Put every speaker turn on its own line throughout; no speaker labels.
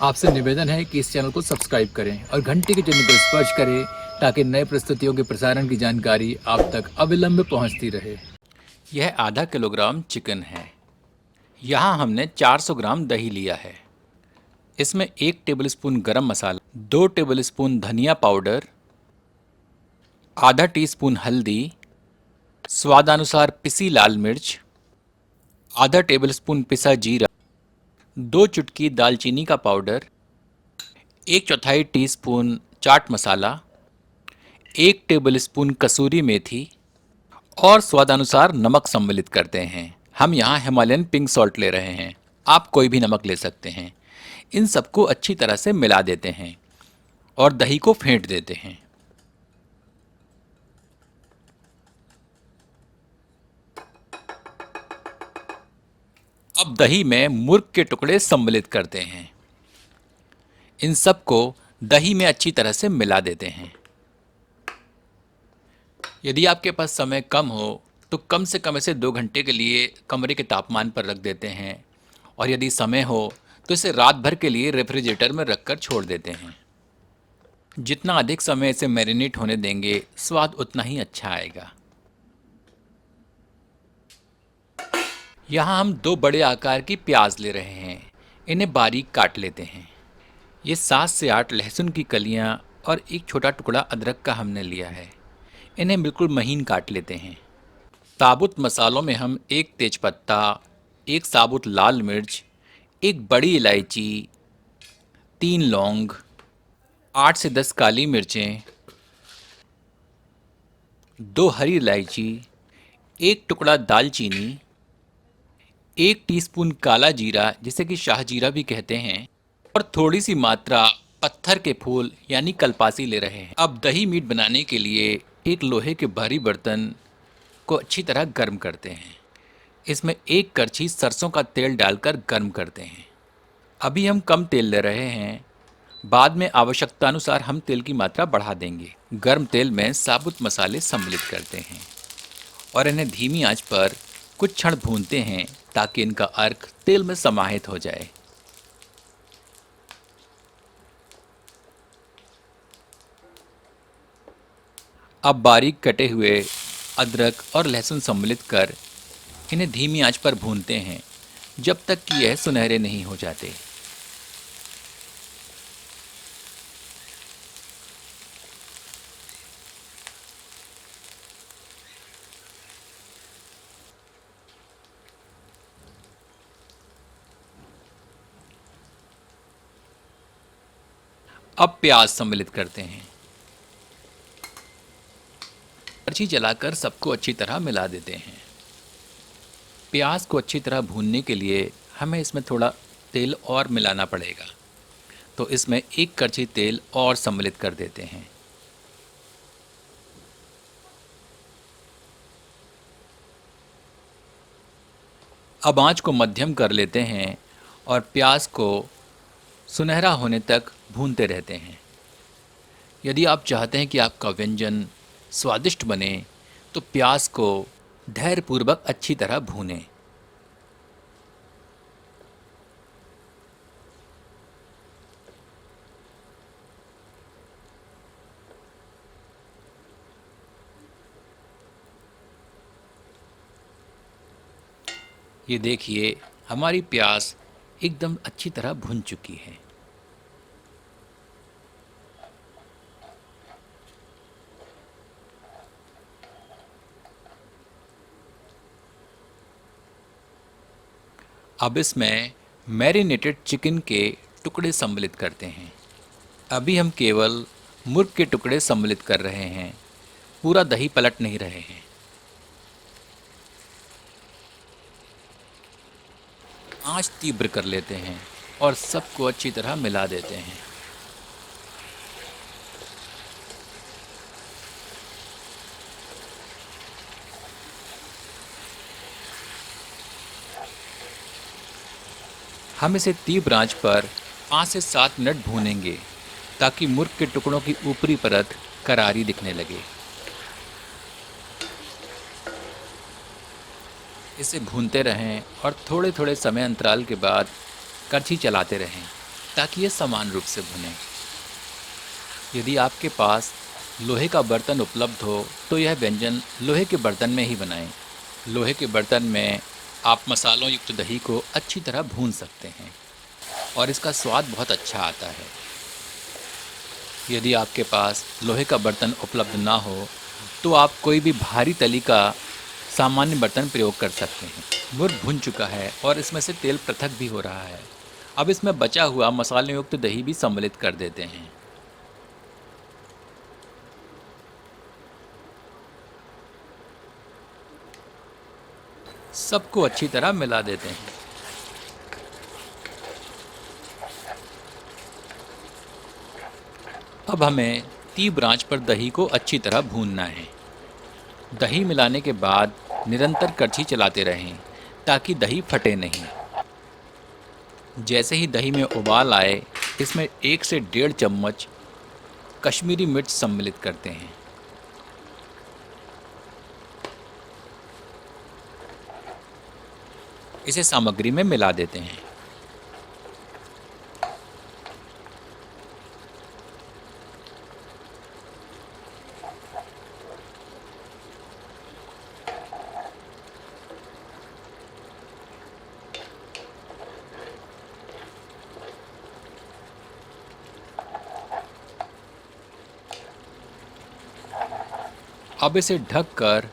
आपसे निवेदन है कि इस चैनल को सब्सक्राइब करें और घंटी के चिन्ह को स्पर्श करें ताकि नए प्रस्तुतियों के प्रसारण की जानकारी आप तक अविलंब पहुंचती रहे।
यह आधा किलोग्राम चिकन है। यहाँ हमने 400 ग्राम दही लिया है। इसमें 1 टेबलस्पून गरम मसाला, 2 टेबलस्पून धनिया पाउडर, आधा टीस्पून हल्दी, स्वादानुसार पिसी लाल मिर्च, आधा टेबलस्पून पिसा जीरा, 2 चुटकी दालचीनी का powder, 1/4 teaspoon chaat masala, 1 tablespoon कसूरी मेथी और स्वादानुसार नमक सम्मिलित करते हैं। हम यहाँ हिमालयन पिंक सॉल्ट ले रहे हैं, आप कोई भी नमक ले सकते हैं। इन सबको अच्छी तरह से मिला देते हैं और दही को फेंट देते हैं। अब दही में मुर्ग के टुकड़े सम्मिलित करते हैं। इन सबको दही में अच्छी तरह से मिला देते हैं। यदि आपके पास समय कम हो तो कम से कम इसे 2 घंटे के लिए कमरे के तापमान पर रख देते हैं, और यदि समय हो तो इसे रात भर के लिए रेफ्रिजरेटर में रखकर छोड़ देते हैं। जितना अधिक समय इसे मैरिनेट होने देंगे, स्वाद उतना ही अच्छा आएगा। यहाँ हम 2 बड़े आकार की प्याज ले रहे हैं। इन्हें बारीक काट लेते हैं। ये 7 से 8 लहसुन की कलियाँ और एक छोटा टुकड़ा अदरक का हमने लिया है। इन्हें बिल्कुल महीन काट लेते हैं। साबुत मसालों में हम 1 तेजपत्ता, 1 साबुत लाल मिर्च, 1 बड़ी इलायची, 3 लौंग, 8 से 10 काली मिर्चें, 2 हरी इलायची, 1 टुकड़ा दालचीनी, 1 टीस्पून काला जीरा जिसे कि शाह जीरा भी कहते हैं, और थोड़ी सी मात्रा पत्थर के फूल यानी कलपासी ले रहे हैं। अब दही मीट बनाने के लिए एक लोहे के भारी बर्तन को अच्छी तरह गर्म करते हैं। इसमें 1 करछी सरसों का तेल डालकर गर्म करते हैं। अभी हम कम तेल ले रहे हैं, बाद में आवश्यकतानुसार हम तेल की मात्रा बढ़ा देंगे। गर्म तेल में साबुत मसाले सम्मिलित करते हैं और इन्हें धीमी आंच पर कुछ क्षण भूनते हैं ताकि इनका अर्क तेल में समाहित हो जाए। अब बारीक कटे हुए अदरक और लहसुन सम्मिलित कर इन्हें धीमी आंच पर भूनते हैं जब तक कि यह सुनहरे नहीं हो जाते। अब प्याज सम्मिलित करते हैं। करछी चलाकर सबको अच्छी तरह मिला देते हैं। प्याज को अच्छी तरह भूनने के लिए हमें इसमें थोड़ा तेल और मिलाना पड़ेगा, तो इसमें 1 करछी तेल और सम्मिलित कर देते हैं। अब आंच को मध्यम कर लेते हैं और प्याज को सुनहरा होने तक भूनते रहते हैं। यदि आप चाहते हैं कि आपका व्यंजन स्वादिष्ट बने तो प्याज को धैर्यपूर्वक अच्छी तरह भूनें। ये देखिए, हमारी प्याज एकदम अच्छी तरह भुन चुकी है। अब इसमें मैरिनेटेड चिकन के टुकड़े सम्मिलित करते हैं। अभी हम केवल मुर्ग के टुकड़े सम्मिलित कर रहे हैं, पूरा दही पलट नहीं रहे हैं। आंच तीव्र कर लेते हैं और सबको अच्छी तरह मिला देते हैं। हम इसे तीव्र आंच पर 5 से 7 मिनट भूनेंगे ताकि मुर्ग के टुकड़ों की ऊपरी परत करारी दिखने लगे। इसे भूनते रहें और थोड़े थोड़े समय अंतराल के बाद करछी चलाते रहें। ताकि ये समान रूप से भुने। यदि आपके पास लोहे का बर्तन उपलब्ध हो तो यह व्यंजन लोहे के बर्तन में ही बनाएं। लोहे के बर्तन में आप मसालों युक्त दही को अच्छी तरह भून सकते हैं और इसका स्वाद बहुत अच्छा आता है। यदि आपके पास लोहे का बर्तन उपलब्ध ना हो तो आप कोई भी भारी तली का सामान्य बर्तन प्रयोग कर सकते हैं। मुर्ग भुन चुका है और इसमें से तेल पृथक भी हो रहा है। अब इसमें बचा हुआ मसालों युक्त दही भी सम्मिलित कर देते हैं। सबको अच्छी तरह मिला देते हैं। अब हमें तीव्र आंच पर दही को अच्छी तरह भूनना है। दही मिलाने के बाद निरंतर कड़छी चलाते रहें ताकि दही फटे नहीं। जैसे ही दही में उबाल आए, इसमें 1 से 1.5 चम्मच कश्मीरी मिर्च सम्मिलित करते हैं। इसे सामग्री में मिला देते हैं। अब इसे ढककर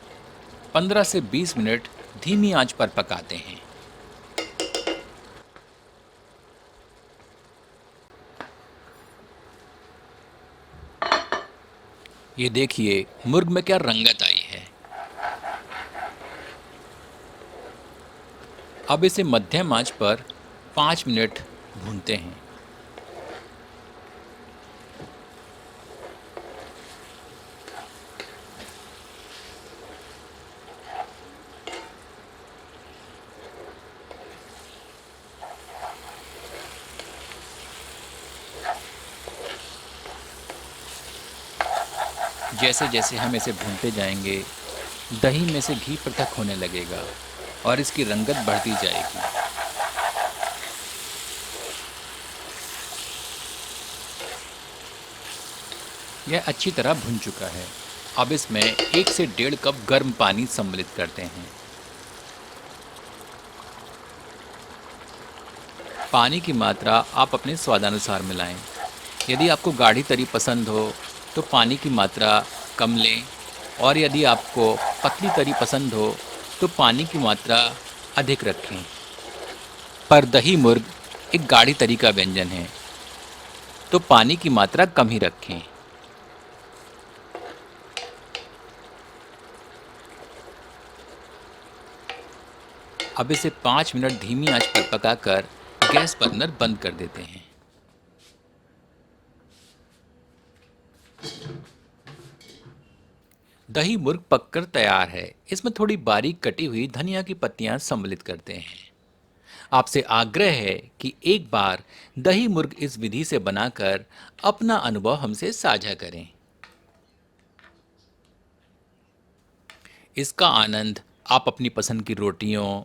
15 से 20 मिनट धीमी आंच पर पकाते हैं। ये देखिए मुर्ग में क्या रंगत आई है। अब इसे मध्यम आंच पर 5 मिनट भूनते हैं। जैसे जैसे हम इसे भूनते जाएंगे, दही में से घी पृथक होने लगेगा और इसकी रंगत बढ़ती जाएगी। यह अच्छी तरह भुन चुका है। अब इसमें 1 से 1.5 कप गर्म पानी सम्मिलित करते हैं। पानी की मात्रा आप अपने स्वादानुसार मिलाएं। यदि आपको गाढ़ी तरी पसंद हो तो पानी की मात्रा कम लें, और यदि आपको पतली तरी पसंद हो तो पानी की मात्रा अधिक रखें। पर दही मुर्ग एक गाढ़ी तरी का व्यंजन है, तो पानी की मात्रा कम ही रखें। अब इसे 5 मिनट धीमी आंच पर पकाकर गैस बर्नर बंद कर देते हैं। दही मुर्ग पककर तैयार है। इसमें थोड़ी बारीक कटी हुई धनिया की पत्तियां सम्मिलित करते हैं। आपसे आग्रह है कि एक बार दही मुर्ग इस विधि से बनाकर अपना अनुभव हमसे साझा करें। इसका आनंद आप अपनी पसंद की रोटियों,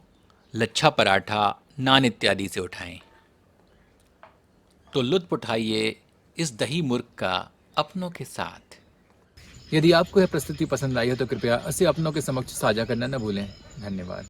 लच्छा पराठा, नान इत्यादि से उठाएं। तो लुत्फ उठाइए इस दही मुर्ग का अपनों के साथ।
यदि आपको यह प्रस्तुति पसंद आई हो तो कृपया इसे अपनों के समक्ष साझा करना न भूलें। धन्यवाद।